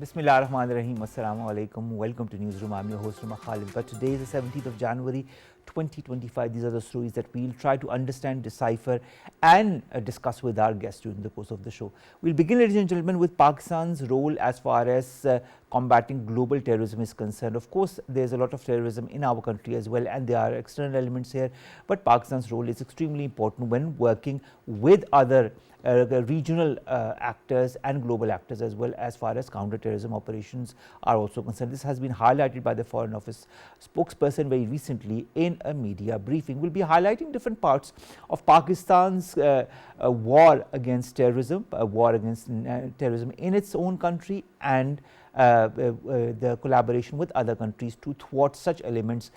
Bismillah ar-Rahman ar-Rahim. Assalamu alaikum. Welcome to Newsroom. I'm your host, Khalid. But today is the 17th of January 2025. These are the stories that we'll try to understand, decipher, and discuss with our guests during the course of the show. We'll begin, ladies and gentlemen, with Pakistan's role as far as combating global terrorism is concerned. Of course, there's a lot of terrorism in our country as well, and there are external elements here. But Pakistan's role is extremely important when working with other regional actors and global actors as far as counter-terrorism operations are also concerned. This has been highlighted by the Foreign Office spokesperson very recently in a media briefing. We'll be highlighting different parts of Pakistan's war against terrorism, terrorism in its own country, and the collaboration with other countries to thwart such elements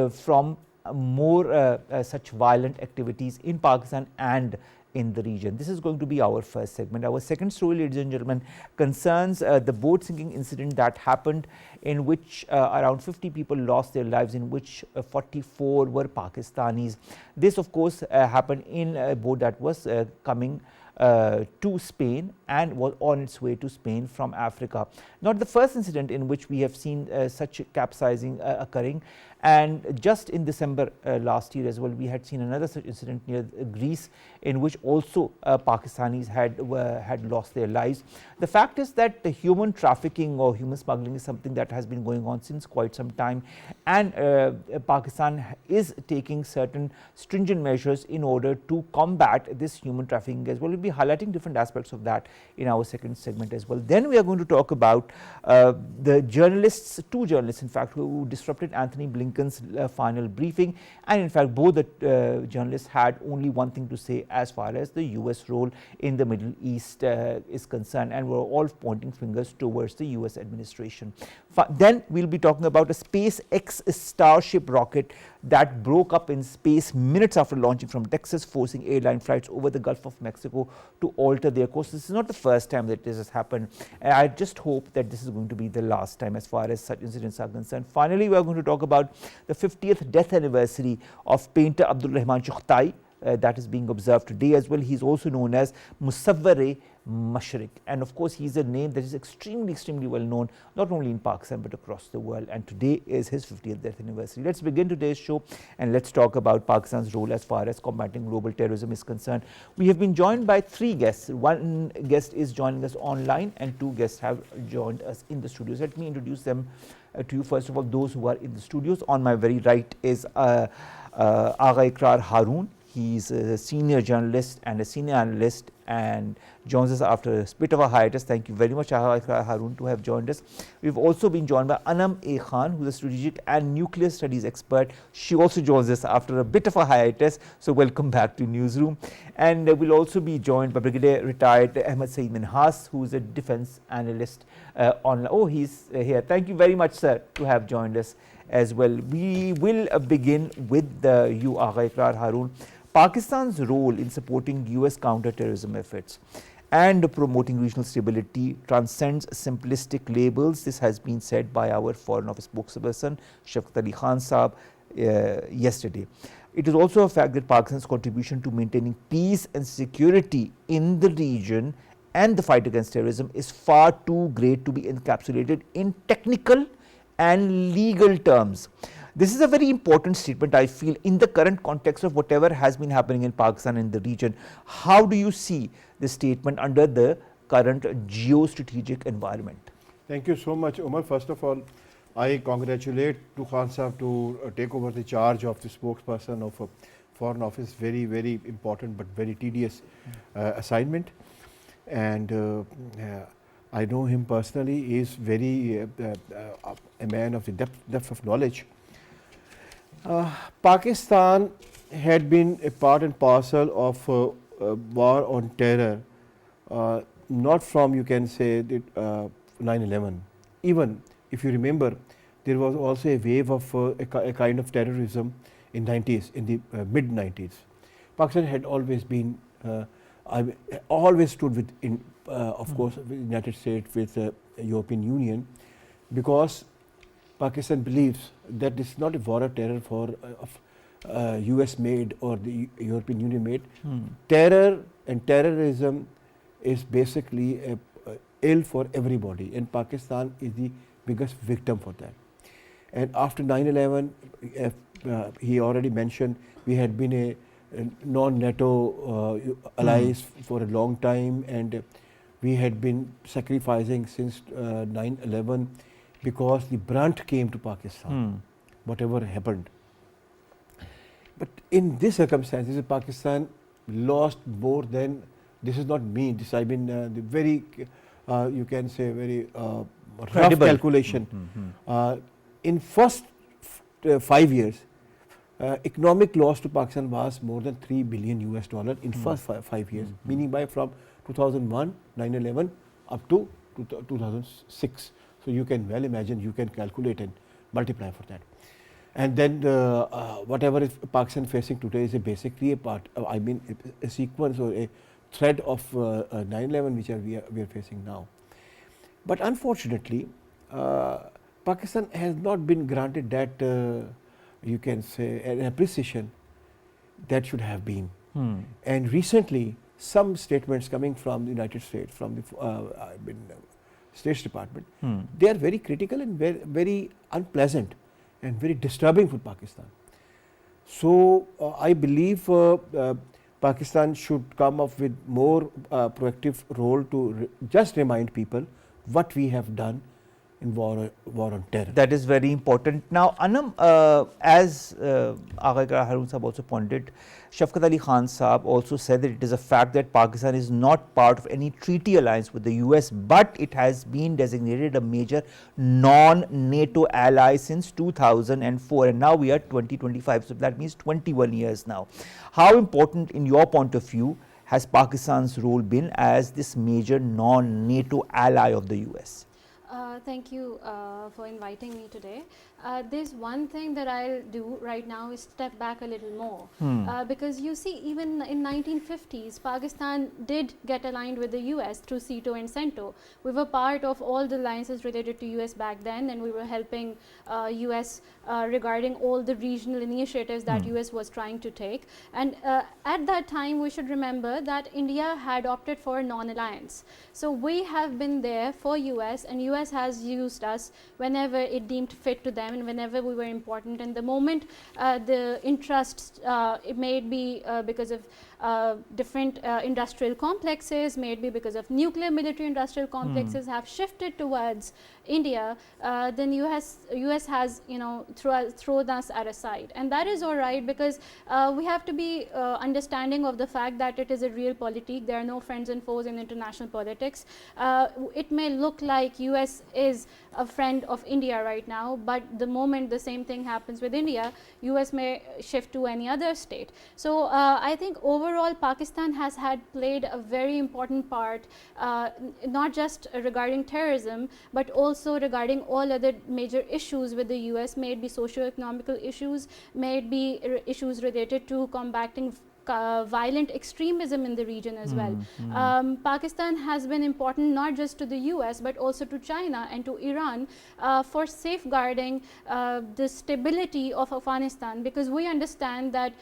from more such violent activities in Pakistan and in the region. This is going to be our first segment. Our second story, ladies and gentlemen, concerns the boat sinking incident that happened, in which around 50 people lost their lives, in which 44 were Pakistanis. This, of course, happened in a boat that was coming to Spain and was on its way to Spain from Africa. Not the first incident in which we have seen such capsizing occurring, and just in December last year as well, we had seen another such incident near Greece, in which also Pakistanis had lost their lives. The fact is that the human trafficking or human smuggling is something that has been going on since quite some time, and Pakistan is taking certain stringent measures in order to combat this human trafficking as well. We'll be highlighting different aspects of that in our second segment as well. Then we are going to talk about the two journalists in fact, who disrupted Anthony Blinken's final briefing, and in fact both the journalists had only one thing to say as far as the US role in the Middle East is concerned, and were all pointing fingers towards the US administration. Then we'll be talking about a SpaceX Starship rocket that broke up in space minutes after launching from Texas, forcing airline flights over the Gulf of Mexico to alter their course. This is not the first time that this has happened, and I just hope that this is going to be the last time as far as such incidents are concerned. Finally, we are going to talk about the 50th death anniversary of painter Abdul that is being observed today as well. He is also known as Musawwar-e Mashriq, and of course he is a name that is extremely well known not only in Pakistan but across the world, and today is his 50th death anniversary. Let's begin today's show and let's talk about Pakistan's role as far as combating global terrorism is concerned. We have been joined by three guests. One guest is joining us online and two guests have joined us in the studios. Let me introduce them to you. First of all, those who are in the studios. On my very right is Agha Iqrar Haroon. He's a senior journalist and a senior analyst and joins us after a bit of a hiatus. Thank you very much, Haroon, to have joined us. We've also been joined by Anum, who's a strategic and nuclear studies expert. She also joins us after a bit of a hiatus, so welcome back to Newsroom. And we'll also be joined by Brigadier retired Ahmed Saeed Minhas, who's a defense analyst online. Oh, he's here. Thank you very much, sir, to have joined us as well. We will begin with you, Agha Iqrar Haroon. Pakistan's role in supporting US counter-terrorism efforts and promoting regional stability transcends simplistic labels. This has been said by our Foreign Office spokesperson Shafqat Ali Khan Saab yesterday. It is also a fact that Pakistan's contribution to maintaining peace and security in the region and the fight against terrorism is far too great to be encapsulated in technical and legal terms. This is a very important statement, I feel, in the current context of whatever has been happening in Pakistan and the region. How do you see this statement under the current geostrategic environment? Thank you so much, Omar. First of all, I congratulate to Khan Sahab to take over the charge of the spokesperson of a Foreign Office. Very important but very tedious assignment. And I know him personally. He is very a man of the depth of knowledge. Pakistan had been a part and parcel of war on terror, not from, you can say, 9/11. Even if you remember, there was also a wave of a kind of terrorism in the mid-90s. Pakistan had always been, always stood with, of course, the United States, with the European Union, because Pakistan believes that this is not a war of terror US made or the European Union made. Terror and terrorism is basically ill for everybody, and Pakistan is the biggest victim for that. And after 9/11, he already mentioned we had been a non-NATO allies for a long time, and we had been sacrificing since 9/11 because the brunt came to Pakistan, whatever happened. But in these circumstances, Pakistan lost more than, this is not me, this I mean the very, you can say very rough calculation. In first 5 years, economic loss to Pakistan was more than $3 billion in first 5 years, meaning by from 2001, 9/11 up to 2006. So you can well imagine, you can calculate and multiply for that. And then whatever is Pakistan facing today is basically a part, I mean a sequence or a thread of 9/11 which we are facing now. But unfortunately, Pakistan has not been granted that, you can say, an appreciation that should have been. And recently, some statements coming from the United States, from the States Department, they are very critical and very unpleasant and very disturbing for Pakistan. So I believe Pakistan should come up with more proactive role to just remind people what we have done in war on terror. That is very important. Now, Anum, as Agha Iqrar Haroon Sahab also pointed, Shafqat Ali Khan Sahab also said that it is a fact that Pakistan is not part of any treaty alliance with the US, but it has been designated a major non-NATO ally since 2004, and now we are 2025, so that means 21 years now. How important, in your point of view, has Pakistan's role been as this major non-NATO ally of the US? Thank you for inviting me today. There's one thing that I'll do right now is step back a little more, because you see, even in 1950s, Pakistan did get aligned with the US through CETO and CENTO. We were part of all the alliances related to US back then, and we were helping US regarding all the regional initiatives that US was trying to take. And at that time, we should remember that India had opted for non-alliance. So we have been there for US, and US has used us whenever it deemed fit to them and whenever we were important. And the moment the interests, it may be because of different industrial complexes, may it be because of nuclear military industrial complexes have shifted towards India, then US has, you know, thrown us at a side. And that is all right, because we have to be understanding of the fact that it is a real politique. There are no friends and foes in international politics. It may look like US is a friend of India right now, but the moment the same thing happens with India, US may shift to any other state. So I think overall Pakistan has played a very important part, not just regarding terrorism, but also regarding all other major issues with the US, may it be socio-economical issues, may it be issues related to combating violent extremism in the region as well. Pakistan has been important not just to the US but also to China and to Iran for safeguarding the stability of Afghanistan, because we understand that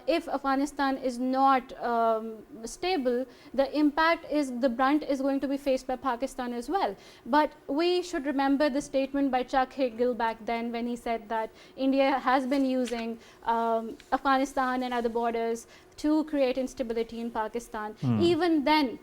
if Afghanistan is not stable, the brunt is going to be faced by Pakistan as well. But we should remember the statement by Chuck Hagel back then when he said that India has been using Afghanistan and other borders to create instability in Pakistan. Even then,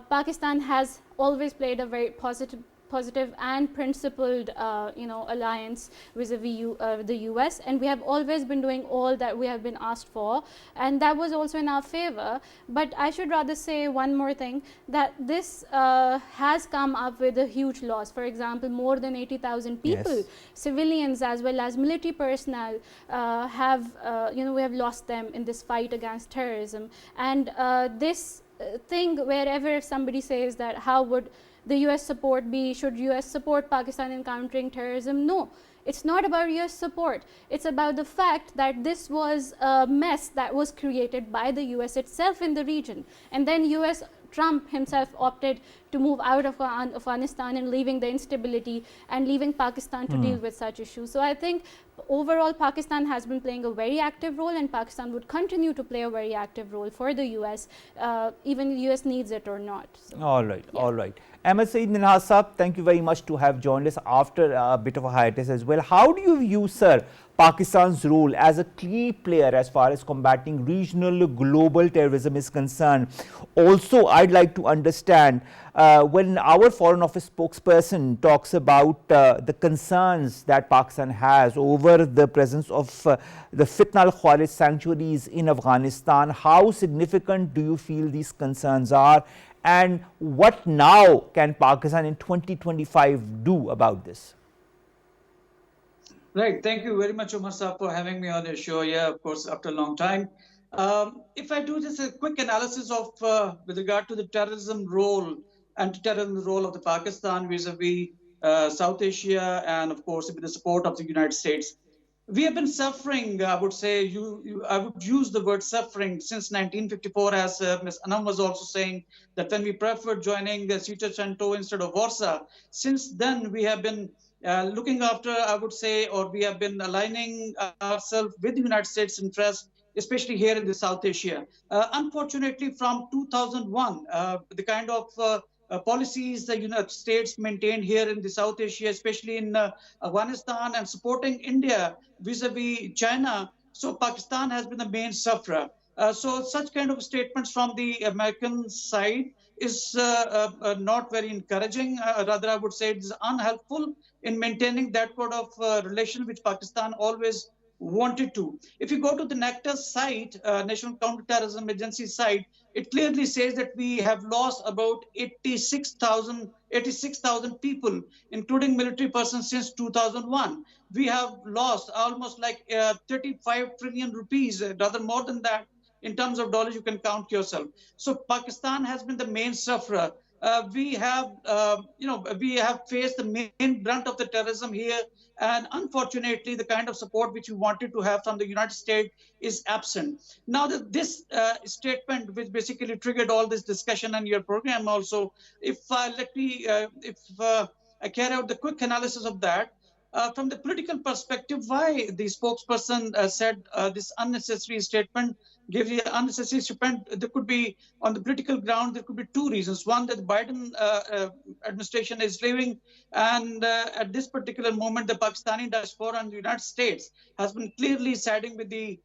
Pakistan has always played a very positive and principled alliance vis-a-vis the US, and we have always been doing all that we have been asked for, and that was also in our favor. But I should rather say one more thing, that this has come up with a huge loss. For example, more than 80,000 people, civilians as well as military personnel, we have lost them in this fight against terrorism. And this thing, wherever if somebody says that how would the US support be, should US support Pakistan in countering terrorism? No, it's not about US support. It's about the fact that this was a mess that was created by the US itself in the region, and then Trump himself opted to move out of Afghanistan and leaving the instability and leaving Pakistan to deal with such issues. So I think overall Pakistan has been playing a very active role, and Pakistan would continue to play a very active role for the US, even the US needs it or not. So, all right, all right. Ahmed, Saeed, Minhas Saab, thank you very much to have joined us after a bit of a hiatus as well. How do you view, sir, Pakistan's role as a key player as far as combating regional global terrorism is concerned? Also, I'd like to understand when our Foreign Office spokesperson talks about the concerns that Pakistan has over the presence of the Fitna al-Khawarij sanctuaries in Afghanistan, how significant do you feel these concerns are? And what now can Pakistan in 2025 do about this? Right. Thank you very much, Omar Saab, for having me on your show. Yeah, of course, after a long time. If I do just a quick analysis of with regard to the terrorism role, anti-terrorism role of the Pakistan vis-a-vis South Asia, and of course with the support of the United States, we have been suffering. I would say I would use the word suffering since 1954, as Ms. Anum was also saying that when we preferred joining the Sita Chanto instead of Warsaw. Since then, we have been looking after, I would say, or we have been aligning ourselves with the United States interest, especially here in the South Asia. Unfortunately, from 2001, the kind of policies the United States maintained here in the South Asia, especially in Afghanistan, and supporting India vis-a-vis China. So Pakistan has been the main sufferer. So such kind of statements from the American side is not very encouraging. Rather, I would say it is unhelpful in maintaining that sort of relation which Pakistan always wanted to. If you go to the NACTA site, National Counterterrorism Agency site, it clearly says that we have lost about 86,000 people, including military persons, since 2001. We have lost almost like 35 trillion rupees, rather more than that. In terms of dollars, you can count yourself. So Pakistan has been the main sufferer. We have, we have faced the main brunt of the terrorism here, and unfortunately, the kind of support which we wanted to have from the United States is absent. Now, this statement, which basically triggered all this discussion and your program also, if I carry out the quick analysis of that. From the political perspective, why the spokesperson said this unnecessary statement, gave the unnecessary statement, there could be, on the political ground, there could be two reasons. One, that the Biden administration is leaving, and at this particular moment, the Pakistani diaspora and the United States has been clearly siding with the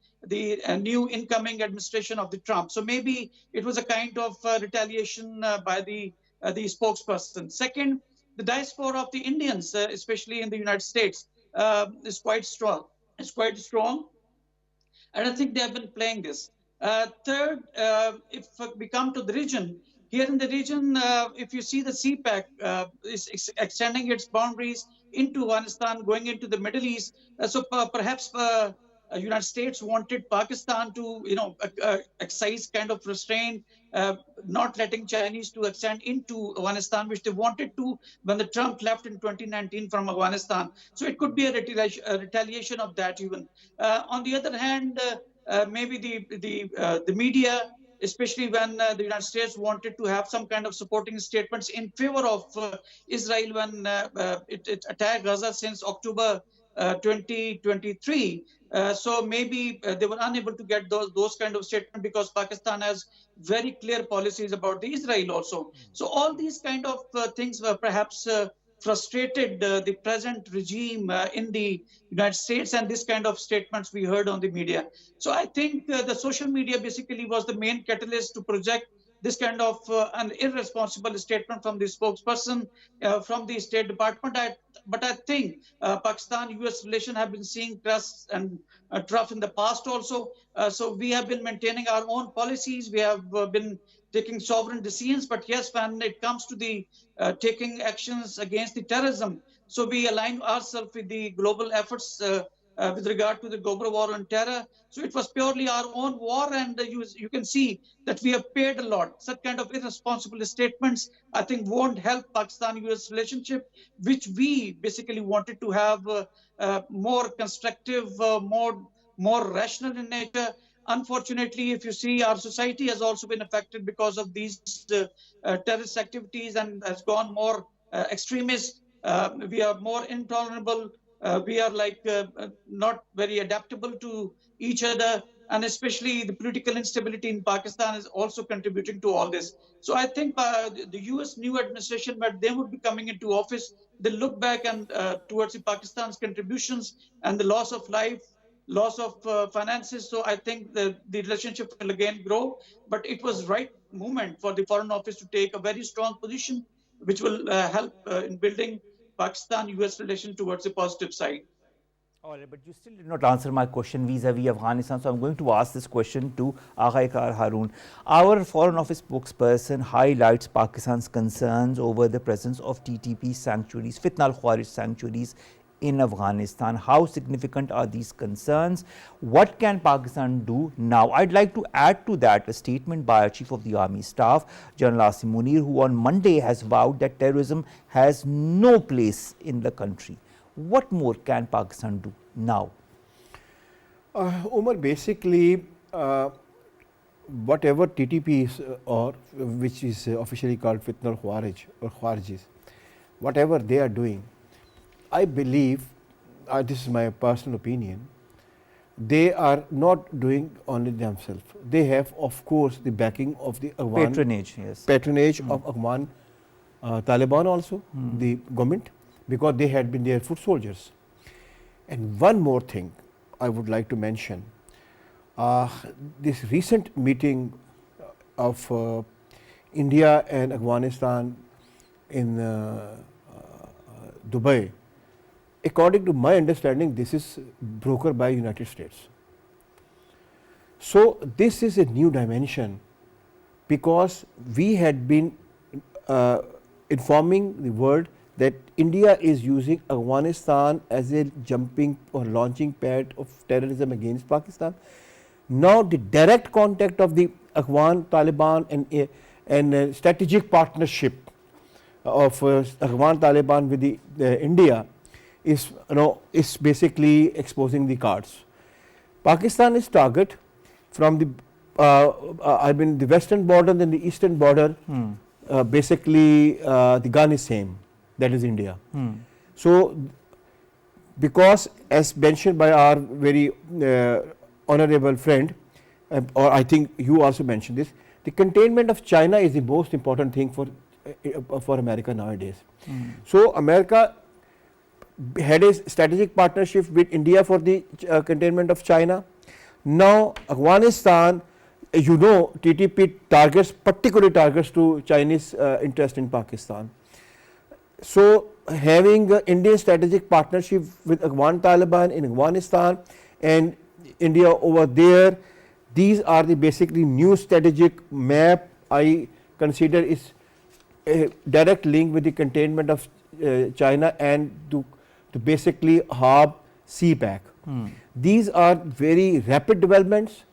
new incoming administration of the Trump. So maybe it was a kind of retaliation by the spokesperson. Second, the diaspora of the Indians, especially in the United States, is quite strong. It's quite strong, and I think they have been playing this. Third, if we come to the region, here in the region, if you see the CPAC is extending its boundaries into Afghanistan, going into the Middle East. So perhaps United States wanted Pakistan to, exercise kind of restraint, not letting Chinese to extend into Afghanistan, which they wanted to when the Trump left in 2019 from Afghanistan. So it could be a retaliation of that even. On the other hand, maybe the media, especially when the United States wanted to have some kind of supporting statements in favor of Israel when it attacked Gaza since October 2023. So maybe they were unable to get those kind of statements because Pakistan has very clear policies about the Israel also. So all these kind of things were perhaps frustrated the present regime in the United States, and this kind of statements we heard on the media. So I think the social media basically was the main catalyst to project this kind of an irresponsible statement from the spokesperson from the State Department. But I think Pakistan-US relations have been seeing troughs and trough in the past also. So we have been maintaining our own policies. We have been taking sovereign decisions. But yes, when it comes to the taking actions against the terrorism, so we align ourselves with the global efforts with regard to the global war on terror. So it was purely our own war, and you can see that we have paid a lot. Such kind of irresponsible statements, I think, won't help Pakistan-US relationship, which we basically wanted to have more constructive, more rational in nature. Unfortunately, if you see, our society has also been affected because of these terrorist activities and has gone more extremist. We are more intolerable. We are like not very adaptable to each other. and especially the political instability in Pakistan is also contributing to all this. So I think the US new administration, when they would be coming into office, they look back and towards the Pakistan's contributions and the loss of life, loss of finances. So I think the relationship will again grow. But it was right moment for the Foreign Office to take a very strong position, which will help in building Pakistan-US relation towards a positive side. All right, but you still did not answer my question vis-a-vis Afghanistan, so I'm going to ask this question to Agha Iqrar Haroon. Our Foreign Office spokesperson highlights Pakistan's concerns over the presence of TTP sanctuaries, Fitna al-Khawarij sanctuaries in Afghanistan. How significant are these concerns? What can Pakistan do now? I'd like to add to that a statement by our Chief of the Army Staff, General Asim Munir, who on Monday has vowed that terrorism has no place in the country. What more can Pakistan do now? Omar, basically, whatever TTP is, or which is officially called Fitna al-Khawarij or Khawarijis, whatever they are doing, I believe, this is my personal opinion, they are not doing only themselves. They have, of course, the backing of the Afghan patronage, yes, patronage of Afghan Taliban also, the government, because they had been their foot soldiers. And one more thing I would like to mention, this recent meeting of India and Afghanistan in Dubai, according to my understanding, this is brokered by United States. So this is a new dimension, because we had been informing the world that India is using Afghanistan as a jumping or launching pad of terrorism against Pakistan. Now the direct contact of the Afghan Taliban and strategic partnership of Afghan Taliban with the India is, is basically exposing the cards. Pakistan is target from the the western border and the eastern border. Basically the gun is same, that is India. So because, as mentioned by our very honorable friend, or I think you also mentioned this, the containment of China is the most important thing for America nowadays. So America had a strategic partnership with India for the containment of China. Now Afghanistan, TTP particularly targets to Chinese interest in Pakistan. So having Indian strategic partnership with Afghan Taliban in Afghanistan and India over there, these are the basically new strategic map I consider is a direct link with the containment of China and to basically halve CPAC. These are very rapid developments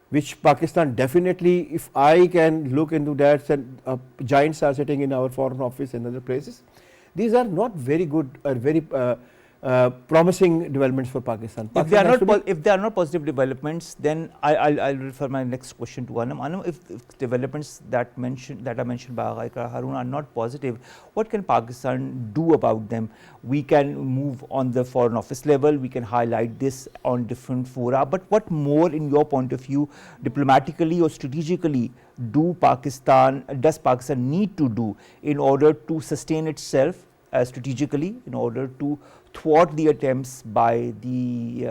which Pakistan definitely, if I can look into that, giants are sitting in our Foreign Office and other places. These are not very good or very promising developments for Pakistan. If they are not positive developments, then I'll refer my next question to Anum. Anum, if developments that are mentioned by Agha Iqrar Haroon are not positive, what can Pakistan do about them? We can move on the Foreign Office level, we can highlight this on different fora, but what more, in your point of view, diplomatically or strategically, does Pakistan need to do in order to sustain itself strategically, in order to thwart the attempts by the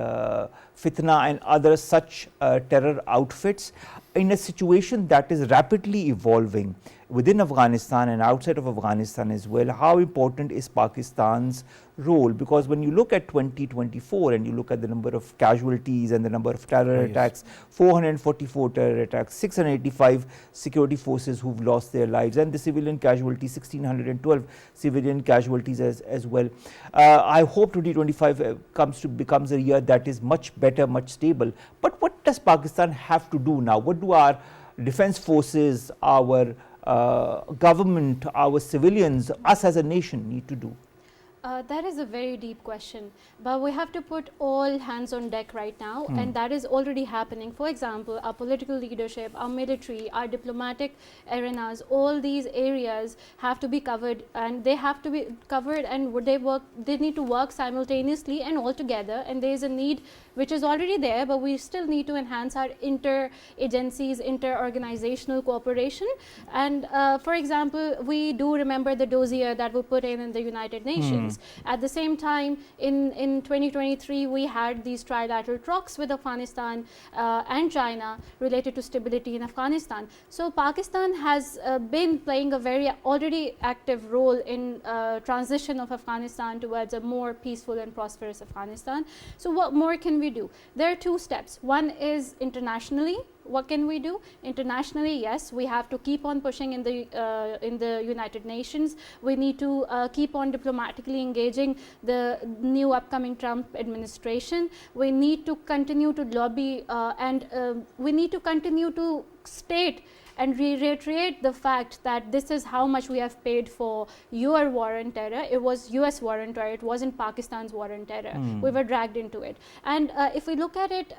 Fitna and other such terror outfits in a situation that is rapidly evolving within Afghanistan and outside of Afghanistan as well? How important is Pakistan's role? Because when you look at 2024 and you look at the number of casualties and the number of terror attacks, 444 terror attacks, 685 security forces who've lost their lives, and the civilian casualties, 1612 civilian casualties as well. I hope 2025 becomes a year that is much better, much stable. But what does Pakistan have to do now? What do our defense forces, our government, our civilians, us as a nation need to do? That is a very deep question, but we have to put all hands on deck right now, and that is already happening. For example, our political leadership, our military, our diplomatic arenas, all these areas have to be covered, and they have to be covered, and would they work? They need to work simultaneously and all together, and there is a need which is already there, but we still need to enhance our inter-agencies, inter-organizational cooperation. And for example, we do remember the dossier that we put in the United Nations. At the same time, in 2023, we had these trilateral talks with Afghanistan and China related to stability in Afghanistan. So Pakistan has been playing a very already active role in transition of Afghanistan towards a more peaceful and prosperous Afghanistan. So what more can we do? There are two steps. One is internationally. What can we do? Internationally, yes, we have to keep on pushing in the United Nations. We need to keep on diplomatically engaging the new upcoming Trump administration. We need to continue to lobby and we need to continue to state and reiterate the fact that this is how much we have paid for your war on terror. It was US war on terror, it wasn't Pakistan's war on terror. We were dragged into it. And if we look at it,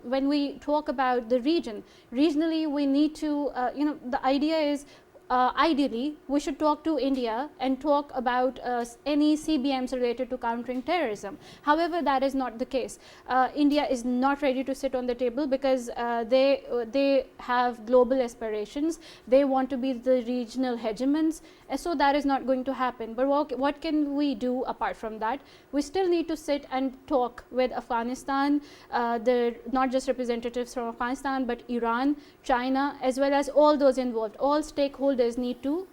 when we talk about the region, regionally we need to, the idea is ideally, we should talk to India and talk about any CBMs related to countering terrorism. However, that is not the case. India is not ready to sit on the table because they have global aspirations. They want to be the regional hegemons. So that is not going to happen. But what can we do apart from that? We still need to sit and talk with Afghanistan, not just representatives from Afghanistan, but Iran, China, as well as all those involved. All stakeholders need to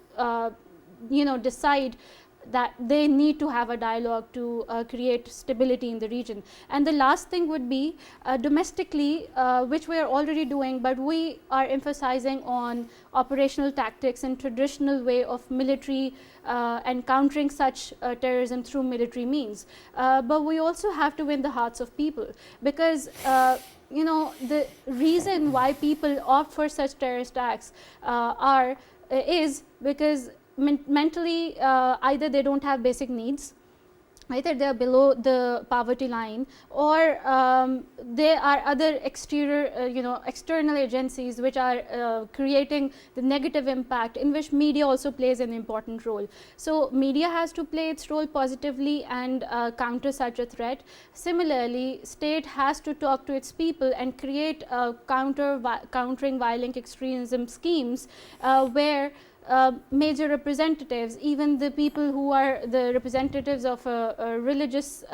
decide that they need to have a dialogue to create stability in the region. And the last thing would be domestically, which we are already doing, but we are emphasizing on operational tactics and traditional way of military and countering such terrorism through military means. But we also have to win the hearts of people, because the reason why people opt for such terrorist acts is because mentally either they don't have basic needs, either they are below the poverty line, or there are other external agencies which are creating the negative impact, in which media also plays an important role. So media has to play its role positively and counter such a threat. Similarly, state has to talk to its people and create countering violent extremism schemes where major representatives, even the people who are the representatives of religious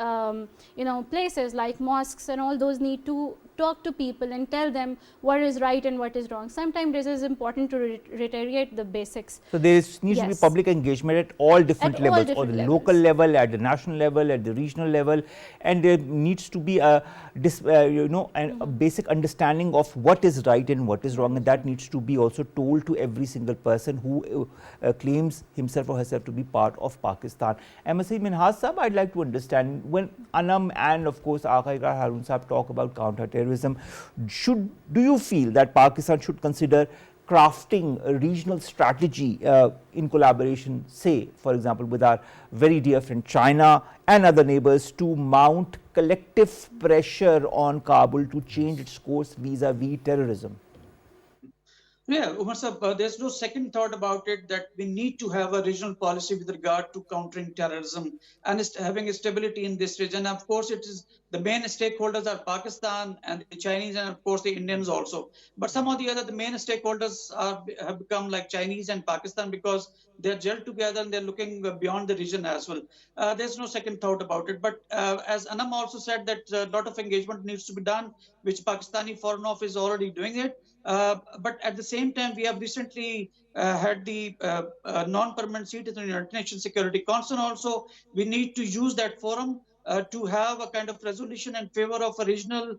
places like mosques and all those, need to talk to people and tell them what is right and what is wrong. Sometimes this is important to reiterate the basics. So there needs to be public engagement at all different levels, at the local level, at the national level, at the regional level, and there needs to be a basic understanding of what is right and what is wrong, and that needs to be also told to every single person who claims himself or herself to be part of Pakistan. I must say, Minhas Sahab, I'd like to understand, when Anum and of course Agha, Iqrar, Haroon Sahab talk about counter-terrorism, do you feel that Pakistan should consider crafting a regional strategy in collaboration, say for example with our very dear friend China and other neighbors, to mount collective pressure on Kabul to change its course vis-a-vis terrorism? Yeah, Umar Sahab, there's no second thought about it that we need to have a regional policy with regard to countering terrorism and having a stability in this region. Of course, it is the main stakeholders are Pakistan and the Chinese and of course the Indians also. But some of the main stakeholders have become like Chinese and Pakistan because they're gelled together and they're looking beyond the region as well. There's no second thought about it. But as Anum also said, that a lot of engagement needs to be done, which Pakistani Foreign Office is already doing it. But at the same time, we have recently had the non-permanent seat in the United Nations Security Council also. We need to use that forum to have a kind of resolution in favor of a regional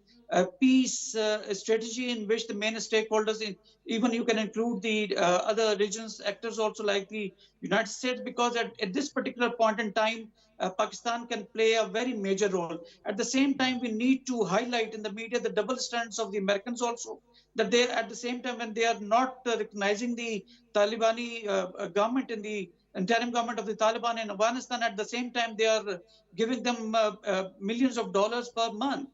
peace strategy in which the main stakeholders, even you can include the other regions, actors also like the United States, because at this particular point in time, Pakistan can play a very major role. At the same time, we need to highlight in the media the double standards of the Americans also, that they at the same time when they are not recognizing the Talibani government in the interim government of the Taliban in Afghanistan. At the same time, they are giving them millions of dollars per month,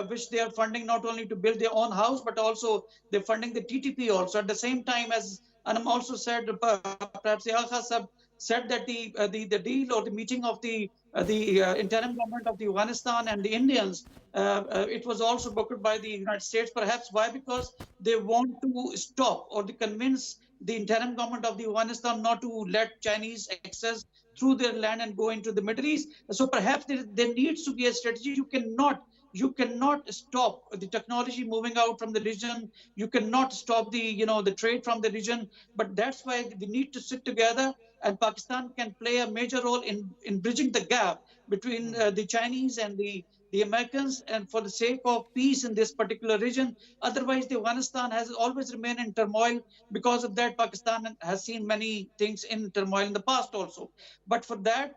which they are funding not only to build their own house, but also they're funding the TTP also. At the same time, as Anum also said, perhaps the Agha said that the deal or the meeting of the interim government of the Afghanistan and the Indians, it was also booked by the United States. Perhaps why? Because they want to stop or to convince the interim government of the Afghanistan not to let Chinese access through their land and go into the Middle East. So perhaps there needs to be a strategy. You cannot stop the technology moving out from the region. You cannot stop the trade from the region. But that's why we need to sit together, and Pakistan can play a major role in bridging the gap between the Chinese and the Americans, and for the sake of peace in this particular region. Otherwise, the Afghanistan has always remained in turmoil. Because of that, Pakistan has seen many things in turmoil in the past also. But for that,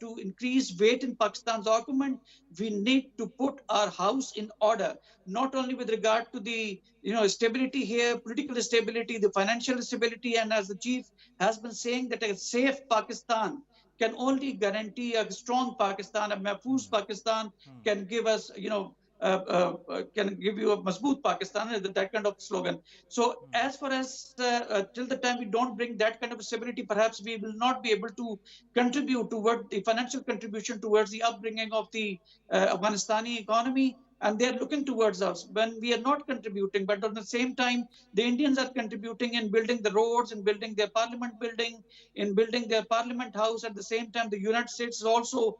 to increase weight in Pakistan's argument, we need to put our house in order, not only with regard to the stability here, political stability, the financial stability, and as the chief has been saying, that a safe Pakistan can only guarantee a strong Pakistan. A mahfouz Pakistan can give us, can give you a mazboot Pakistan, that kind of slogan. So as far as till the time we don't bring that kind of stability, perhaps we will not be able to contribute toward the financial contribution towards the upbringing of the Afghanistani economy. And they're looking towards us when we are not contributing. But at the same time, the Indians are contributing in building the roads, in building their parliament building, in building their parliament house. At the same time, the United States is also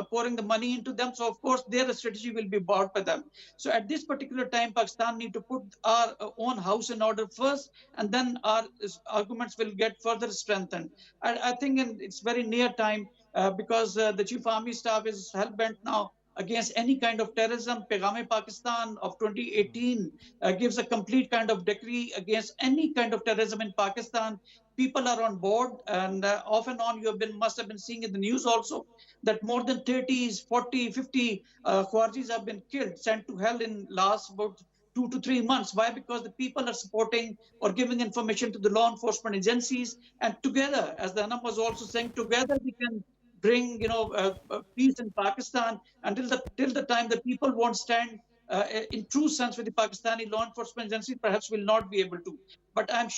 pouring the money into them. So of course, their strategy will be bought by them. So at this particular time, Pakistan need to put our own house in order first, and then our arguments will get further strengthened. I think it's very near time, because the Chief Army Staff is hell-bent now against any kind of terrorism. Pegame Pakistan of 2018 gives a complete kind of decree against any kind of terrorism in Pakistan. People are on board, and off and on must have been seeing in the news also that more than 30, 40, 50 Khwarijis have been killed, sent to hell in last about 2 to 3 months. Why? Because the people are supporting or giving information to the law enforcement agencies, and together, as the Anum was also saying, together we can bring peace in Pakistan. Until the time the people won't stand in true sense with the Pakistani law enforcement agencies, perhaps will not be able to. But I'm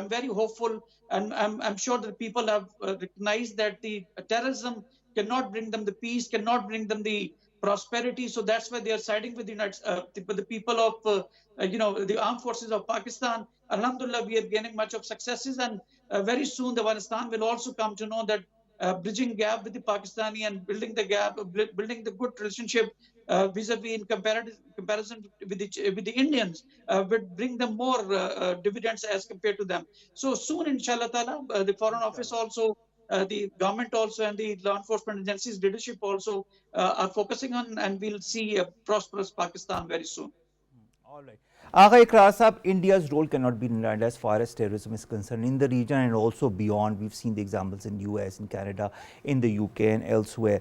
very hopeful, and I'm sure that people have recognized that the terrorism cannot bring them the peace, cannot bring them the prosperity. So that's why they are siding with the people of the armed forces of Pakistan. Alhamdulillah, we are gaining much of successes, and very soon the Afghanistan will also come to know that bridging gap with the Pakistani and building the gap, building the good relationship vis-a-vis in comparison with the Indians would bring them more dividends as compared to them. So soon, inshallah ta'ala, the Foreign Office also, the government also, and the law enforcement agencies leadership also are focusing on, and we'll see a prosperous Pakistan very soon. All right. Agha Iqrar Sahab, India's role cannot be denied as far as terrorism is concerned in the region and also beyond. We've seen the examples in US, in Canada, in the UK and elsewhere.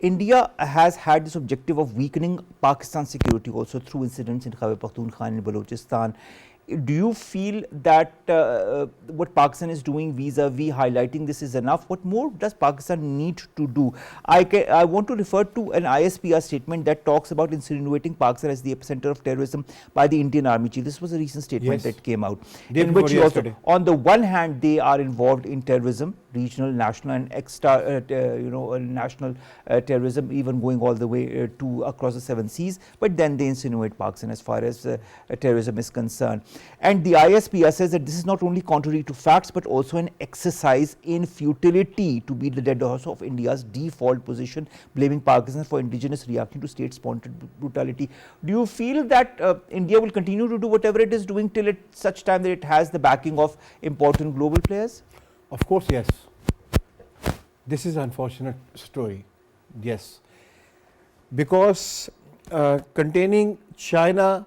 India has had this objective of weakening Pakistan's security also through incidents in Khyber Pakhtunkhwa and Balochistan. Do you feel that what Pakistan is doing vis-a-vis highlighting this is enough? What more does Pakistan need to do? I want to refer to an ISPR statement that talks about insinuating Pakistan as the epicenter of terrorism by the Indian Army Chief. This was a recent statement that came out, in which also, on the one hand, they are involved in terrorism, regional, national, and national terrorism, even going all the way to across the 7 seas. But then they insinuate Pakistan as far as terrorism is concerned. And the ISPR says that this is not only contrary to facts, but also an exercise in futility to be the dead horse of India's default position, blaming Pakistan for indigenous reaction to state-sponsored brutality. Do you feel that India will continue to do whatever it is doing till such time that it has the backing of important global players? Of course, yes. This is an unfortunate story, yes. Because containing China,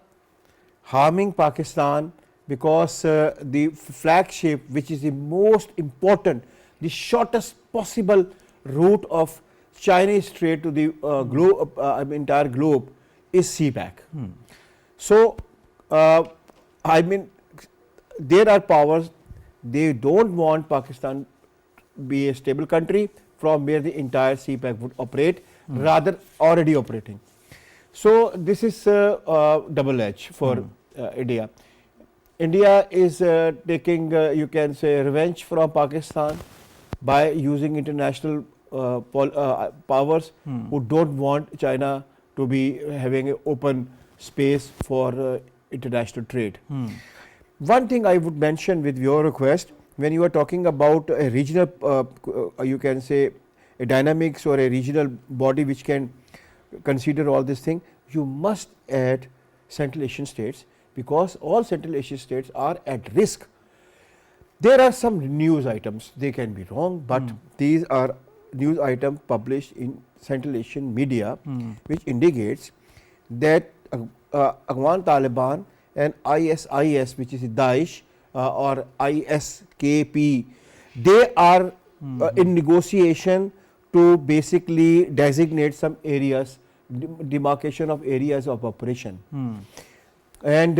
harming Pakistan, because the flagship, which is the most important, the shortest possible route of Chinese trade to the entire globe is CPAC. So, there are powers, they don't want Pakistan be a stable country from where the entire CPEC would operate, rather already operating. So this is double edge for India. India is taking, you can say, revenge from Pakistan by using international powers who don't want China to be having an open space for international trade. One thing I would mention with your request, when you are talking about a regional, you can say, a dynamics or a regional body which can consider all this thing, you must add Central Asian states, because all Central Asian states are at risk. There are some news items, they can be wrong, but these are news items published in Central Asian media which indicates that Afghan Taliban and ISIS, which is Daesh or ISKP, they are in negotiation to basically designate some areas, demarcation of areas of operation. And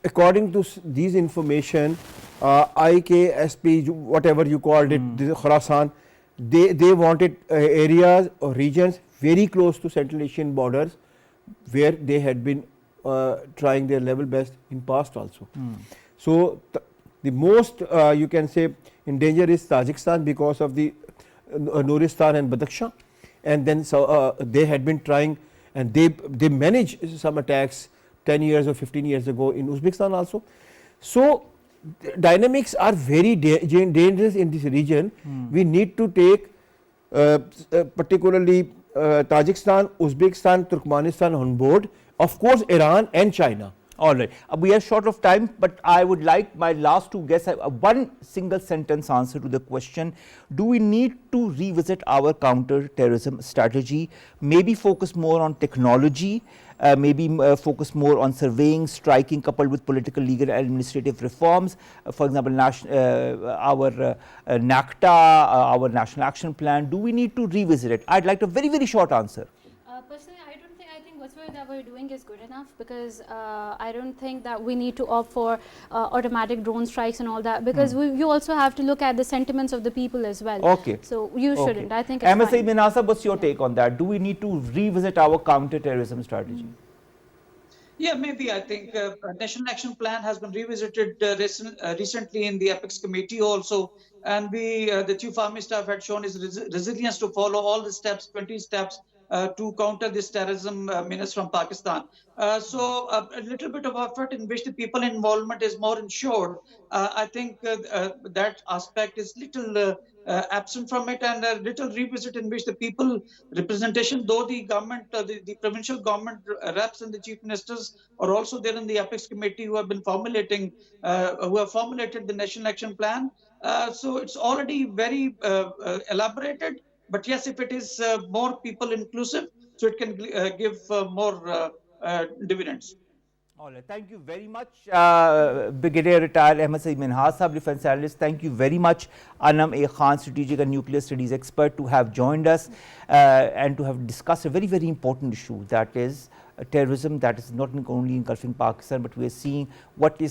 according to these information, IKSP, whatever you called it, Khorasan, they wanted areas or regions very close to Central Asian borders where they had been trying their level best in past also. So the most you can say in danger is Tajikistan because of the Nuristan and Badakhshan, and then they had been trying, and they managed some attacks 10 years or 15 years ago in Uzbekistan also. So dynamics are very dangerous in this region. We need to take particularly Tajikistan, Uzbekistan, Turkmenistan on board, of course Iran and China. All right. We are short of time, but I would like my last two guests one single sentence answer to the question: do we need to revisit our counter-terrorism strategy? Maybe focus more on technology, maybe focus more on surveying, striking, coupled with political, legal, and administrative reforms. For example, our NACTA, our National Action Plan. Do we need to revisit it? I'd like a very, very short answer. Personally, I think whatever that we're doing is good enough, because I don't think that we need to opt for automatic drone strikes and all that, because you also have to look at the sentiments of the people as well. Okay. So you shouldn't. I think it's Ahmed, fine. Minhas, what's your take on that? Do we need to revisit our counter-terrorism strategy? Yeah, maybe. I think National Action Plan has been revisited recently in the Apex Committee also, and the Chief Army Staff had shown his resilience to follow all the steps, 20 steps, to counter this terrorism menace from Pakistan. So a little bit of effort in which the people involvement is more ensured. I think that aspect is little absent from it, and a little revisit in which the people representation, though the government, the provincial government reps and the chief ministers are also there in the Apex Committee who have been formulating, who have formulated the National Action Plan. So it's already very elaborated. But yes, if it is more people inclusive, so it can give more dividends. All right. Thank you very much, Brigadier Retired Ahmed Saeed Minhas, Defence Analyst. Thank you very much, Anum A. Khan, Strategic and Nuclear Studies Expert, to have joined us and to have discussed a very, very important issue, that is terrorism that is not only engulfing Pakistan, but we are seeing what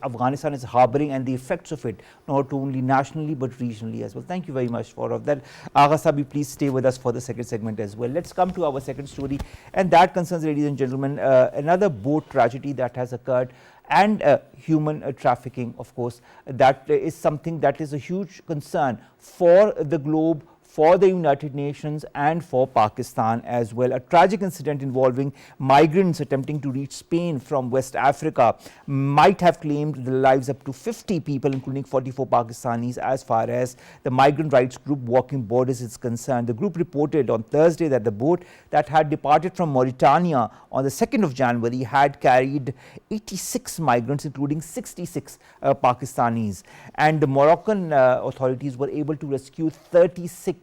Afghanistan is harboring and the effects of it, not only nationally but regionally as well. Thank you very much for all of that. Agha Sabi, please stay with us for the second segment as well. Let's come to our second story, and that concerns, ladies and gentlemen, another boat tragedy that has occurred, and human trafficking, of course. That is something that is a huge concern for the globe, for the United Nations, and for Pakistan as well. A tragic incident involving migrants attempting to reach Spain from West Africa might have claimed the lives up to 50 people, including 44 Pakistanis, as far as the migrant rights group Walking Borders is concerned. The group reported on Thursday that the boat that had departed from Mauritania on the 2nd of January had carried 86 migrants, including 66 Pakistanis, and the Moroccan authorities were able to rescue 36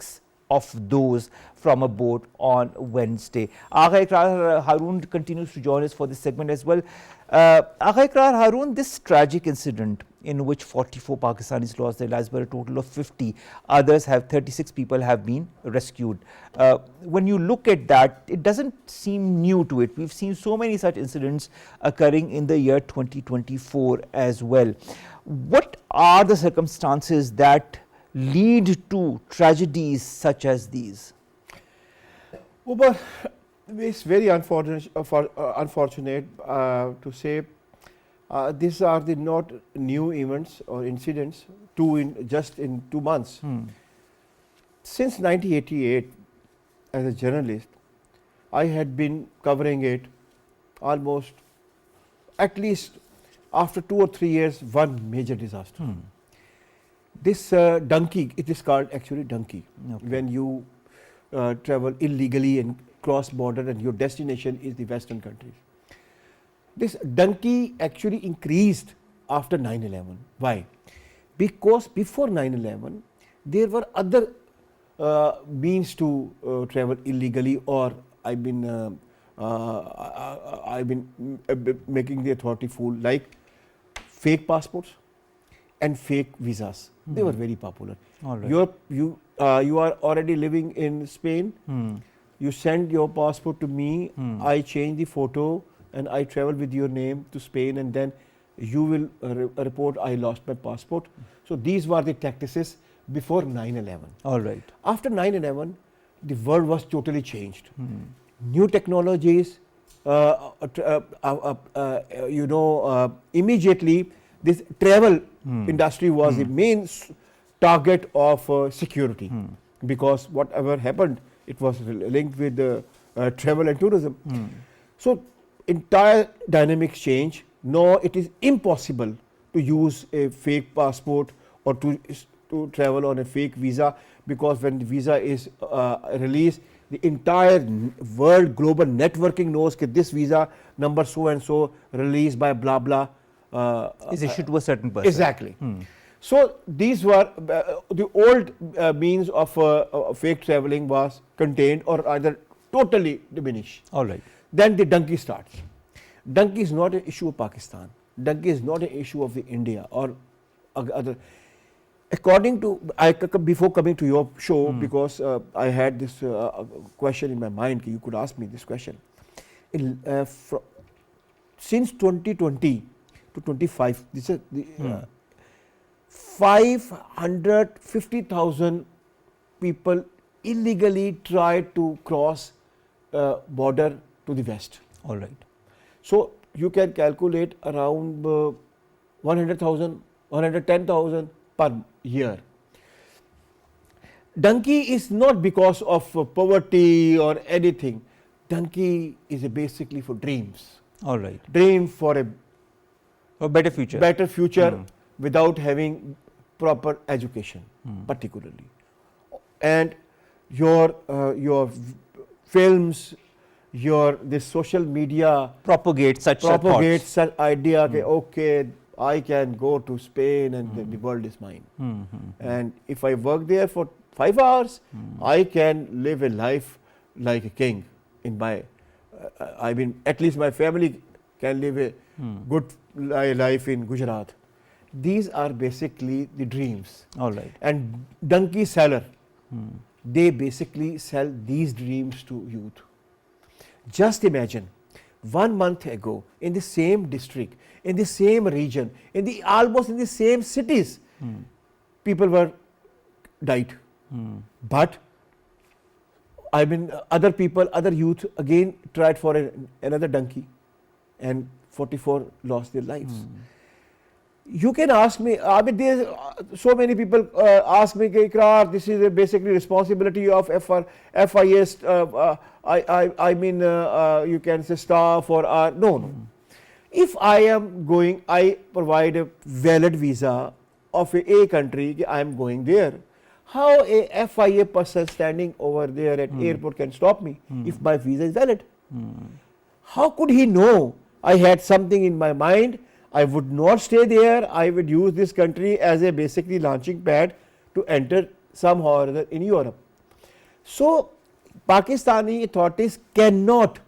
of those from a boat on Wednesday. Agha, Iqrar, Haroon continues to join us for this segment as well. Agha, Iqrar, Haroon, this tragic incident in which 44 Pakistanis lost their lives, but a total of 50 others, 36 people have been rescued. When you look at that, it doesn't seem new to it. We've seen so many such incidents occurring in the year 2024 as well. What are the circumstances that lead to tragedies such as these? Umar, it's very unfortunate, to say these are the not new events or incidents just in 2 months. Since 1988, as a journalist, I had been covering it almost at least after 2 or 3 years, one major disaster. This donkey, it is called actually donkey. Okay. When you travel illegally and cross border and your destination is the Western countries. This donkey actually increased after 9/11. Why? Because before 9/11, there were other means to travel illegally, or I've been making the authority fool, like fake passports and fake visas. They were very popular. All right. You are already living in Spain. You send your passport to me. I change the photo and I travel with your name to Spain, and then you will report I lost my passport. So these were the tactics before 9/11. All right. After 9/11, the world was totally changed. New technologies, immediately this travel industry was the main target of security, because whatever happened, it was linked with travel and tourism. So entire dynamics change. Now it is impossible to use a fake passport or to travel on a fake visa, because when the visa is released, the entire world global networking knows that this visa number so and so released by blah blah Is issued to a certain person. exactly. So these were the old means of fake traveling was contained or either totally diminished. All right. Then the donkey starts. Donkey is not an issue of Pakistan. Donkey is not an issue of the India or other. According to, before coming to your show, because I had this question in my mind, you could ask me this question. Since 2020 to 25, this is 550,000 people illegally tried to cross border to the west. All right. So you can calculate around 100,000, 110,000 per year. Donkey is not because of poverty or anything. Donkey is basically for dreams. All right. Dream for a better future. better future without having proper education, particularly. And your films, this social media propagate such propagates thoughts. such idea. Okay, I can go to Spain and the world is mine. And if I work there for 5 hours, I can live a life like a king. In my, at least my family can live a good life in Gujarat. These are basically the dreams. All right. And donkey seller, they basically sell these dreams to youth. Just imagine, 1 month ago, in the same district, in the same region, almost in the same cities, people were died. But other people, other youth again tried for another donkey, and 44 lost their lives. You can ask me, there's so many people ask me, Iqrar, this is basically responsibility of FIS, you can say staff or, no. If I am going, I provide a valid visa of a country, I am going there. How a FIA person standing over there at airport can stop me if my visa is valid? How could he know I had something in my mind? I would not stay there. I would use this country as a basically launching pad to enter somehow or other in Europe. So Pakistani authorities cannot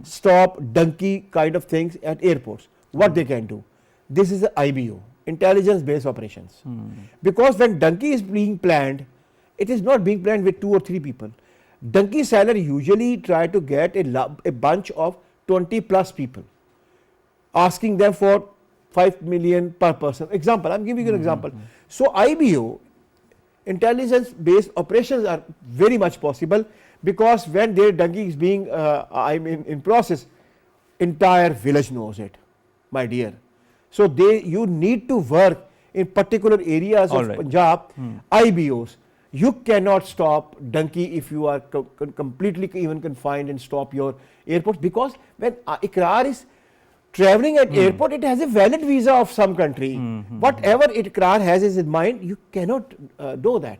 stop donkey kind of things at airports. What they can do? This is the IBO, intelligence based operations. Because when donkey is being planned, it is not being planned with 2 or 3 people. Donkey seller usually try to get a bunch of 20 plus people, asking them for 5 million per person. Example, I'm giving you an example. So IBO intelligence based operations are very much possible, because when their dunking is being in process, entire village knows it, my dear. So you need to work in particular areas All of right. Punjab, IBOs. You cannot stop donkey if you are completely even confined and stop your airports, because when Iqrar is traveling at airport, it has a valid visa of some country. Whatever Iqrar has is in mind, you cannot do that.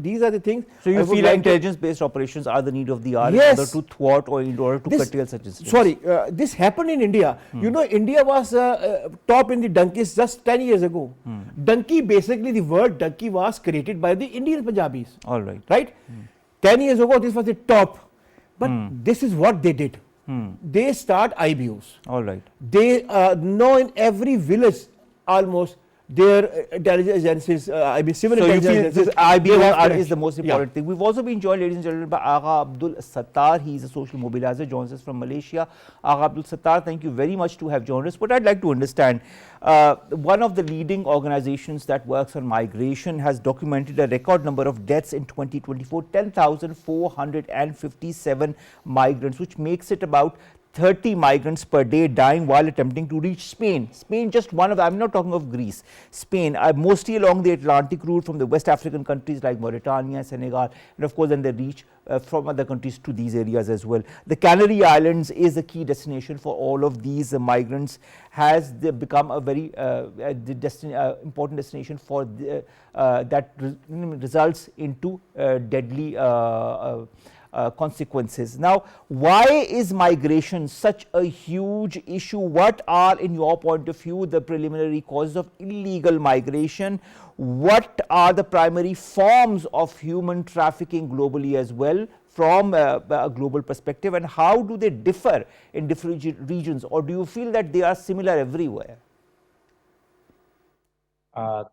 These are the things. So you I would feel like intelligence-based operations are the need of the hour in Yes. order to thwart or in order to curtail such incidents? Sorry, this happened in India. You know, India was top in the donkeys just 10 years ago. Donkey, basically the word donkey was created by the Indian Punjabis. All right. Right? 10 years ago, this was the top. But this is what they did. They start IBOs. All right. They know in every village almost their intelligence agencies, civil So you intelligence feel agencies. this IBO they have is the most important Yeah. thing. We've also been joined, ladies and gentlemen, by Agha Abdul Sattar. He is a social mobilizer, joins us from Malaysia. Agha Abdul Sattar, thank you very much to have joined us. What I'd like to understand, one of the leading organizations that works on migration has documented a record number of deaths in 2024, 10,457 migrants, which makes it about 30 migrants per day dying while attempting to reach Spain. Spain, just one of, I'm not talking of Greece, Spain, mostly along the Atlantic route from the West African countries like Mauritania, Senegal, and of course then they reach from other countries to these areas as well. The Canary Islands is a key destination for all of these migrants, has become a very important destination for that results into deadly consequences. Now, why is migration such a huge issue? What are, in your point of view, the preliminary causes of illegal migration? What are the primary forms of human trafficking globally as well, from a global perspective, and how do they differ in different regions, or do you feel that they are similar everywhere?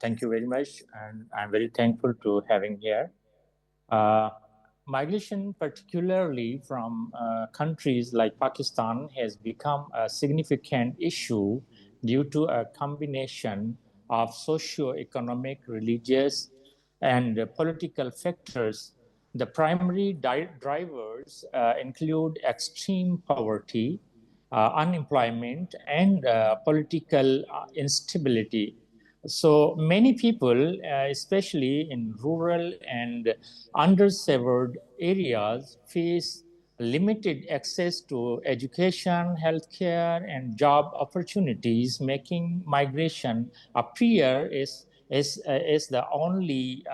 Thank you very much, and I'm very thankful to having here. Migration, particularly from countries like Pakistan, has become a significant issue due to a combination of socio-economic, religious, and political factors. The primary drivers include extreme poverty, unemployment, and political instability. So many people, especially in rural and underserved areas, face limited access to education, healthcare, and job opportunities, making migration appear as the only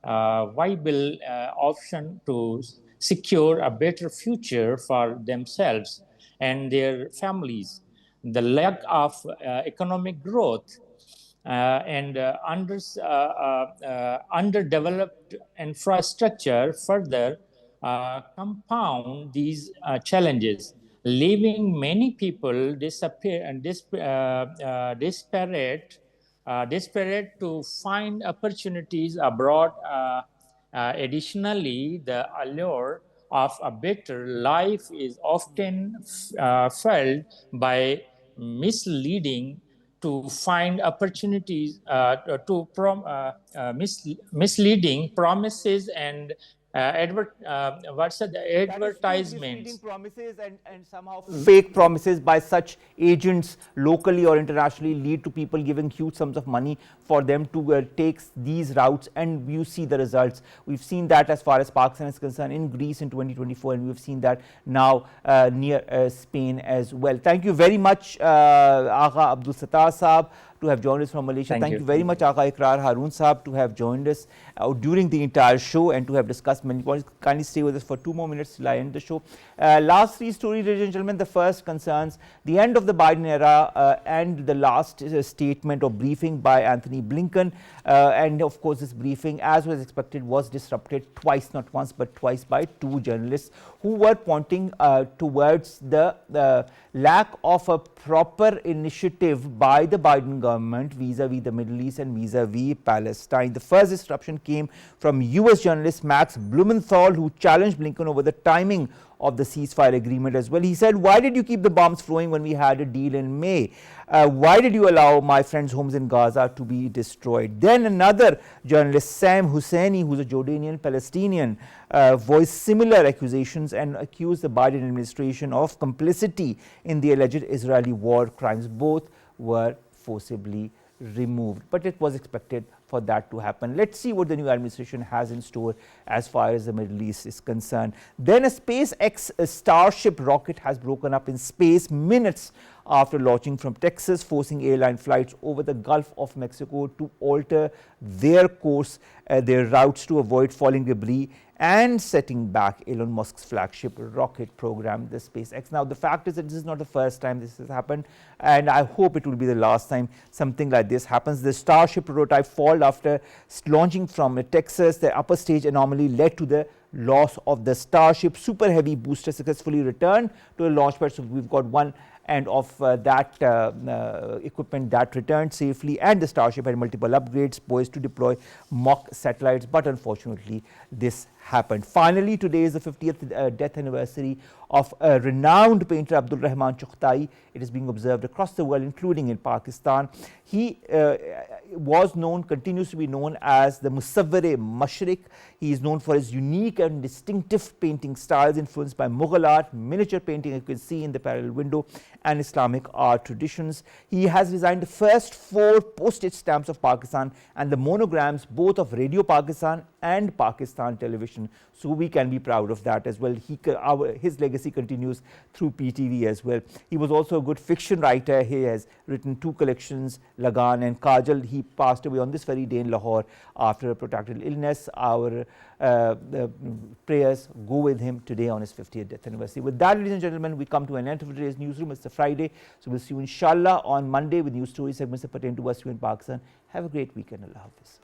viable option to secure a better future for themselves and their families. The lack of economic growth and underdeveloped infrastructure further compound these challenges, leaving many people desperate to find opportunities abroad. Additionally, the allure of a better life is often felt by misleading to find opportunities misleading promises and advertisements. Misleading promises and somehow fake promises by such agents locally or internationally lead to people giving huge sums of money for them to take these routes, and you see the results. We've seen that as far as Pakistan is concerned, in Greece in 2024, and we've seen that now near Spain as well. Thank you very much, Agha Abdul Sattar Saab, to have joined us from Malaysia. Thank you very much, Agha Iqrar Haroon Saab, to have joined us during the entire show and to have discussed many points. Kindly stay with us for 2 more minutes till I end the show. Last three stories, ladies and gentlemen. The first concerns the end of the Biden era and the last statement or briefing by Anthony Blinken. And of course, this briefing, as was expected, was disrupted twice, not once, but twice, by two journalists who were pointing towards the lack of a proper initiative by the Biden government vis-a-vis the Middle East and vis-a-vis Palestine. The first disruption came from US journalist Max Blumenthal, who challenged Blinken over the timing of the ceasefire agreement as well. He said, why did you keep the bombs flowing when we had a deal in May? Why did you allow my friends' homes in Gaza to be destroyed? Then another journalist, Sam Husseini, who's a Jordanian Palestinian, voiced similar accusations and accused the Biden administration of complicity in the alleged Israeli war crimes. Both were forcibly removed, but it was expected for that to happen. Let's see what the new administration has in store as far as the Middle East is concerned. Then a SpaceX Starship rocket has broken up in space minutes after launching from Texas, forcing airline flights over the Gulf of Mexico to alter their course, their routes to avoid falling debris, and setting back Elon Musk's flagship rocket program, the SpaceX. Now, the fact is that this is not the first time this has happened, and I hope it will be the last time something like this happens. The Starship prototype failed after launching from Texas. The upper stage anomaly led to the loss of the Starship. Super Heavy booster successfully returned to the launch pad, so we've got one end of that equipment that returned safely, and the Starship had multiple upgrades poised to deploy mock satellites, but unfortunately this happened. Finally, today is the 50th death anniversary of a renowned painter, Abdul Rehman Chughtai. It is being observed across the world, including in Pakistan. He was known, continues to be known as the Musawwir-e-Mashriq. He is known for his unique and distinctive painting styles influenced by Mughal art, miniature painting you can see in the parallel window, and Islamic art traditions. He has designed the first 4 postage stamps of Pakistan and the monograms both of Radio Pakistan and Pakistan Television. So we can be proud of that as well. His legacy continues through PTV as well. He was also a good fiction writer. He has written 2 collections, Lagan and Kajal. He passed away on this very day in Lahore after a protracted illness. Our prayers go with him today on his 50th death anniversary. With that, ladies and gentlemen, we come to an end of today's newsroom. It's a Friday, so we'll see you inshallah on Monday with news story segments that pertain to us here in Pakistan. Have a great weekend. Allah Hafiz.